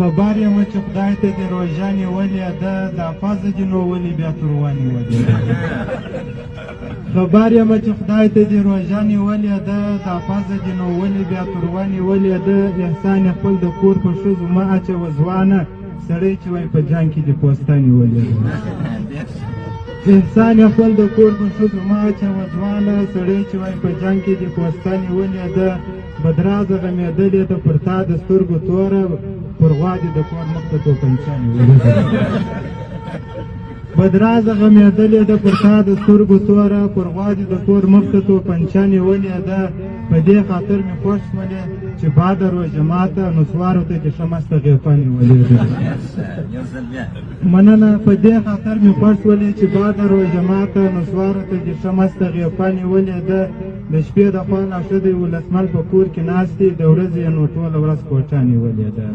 خبر یم چې خدای ته دې روژه نیولې ده دا پزه دې نو ولې بیا تروه نیولې خبر یم چې خدای ته دې روژه نیولې ده دا پزه دې نو ولې بیا تروه نیولې ده احسان خپل د کور په ښځو مه اچوه ځوانه سړی چې وایي په جنګ کې دې پوسته نیولې ده احسان خپل د کور په ښځو مه اچوه ځوانه سړی چې وایي په جنګ کې دې پوسته نیولې ده بدرازه غمېدلې ده پر تا د سترګو توره پر غوا دې د کور مخ ته توپنچه نیولې ده بدرازه غمېدلې ده پر تا د سترګو توره پر غوا دې د کور مخ ته توپنچه نیولې ده په دې خاطر مې خوښ شولې چې باده روژه ماته نسوارو ته دې ښه مسته غیپه نیولې ده مننه په دې خاطر مې خوښ شولې چې باده روژه ماته نسوارو ته دې ښه مسته غیپه نیولې ده د شپې د خوا لا ښه دی ولسمل په کور کې ناست دی د ورځې یې نو ټوله ورځ کوټه نیولې ده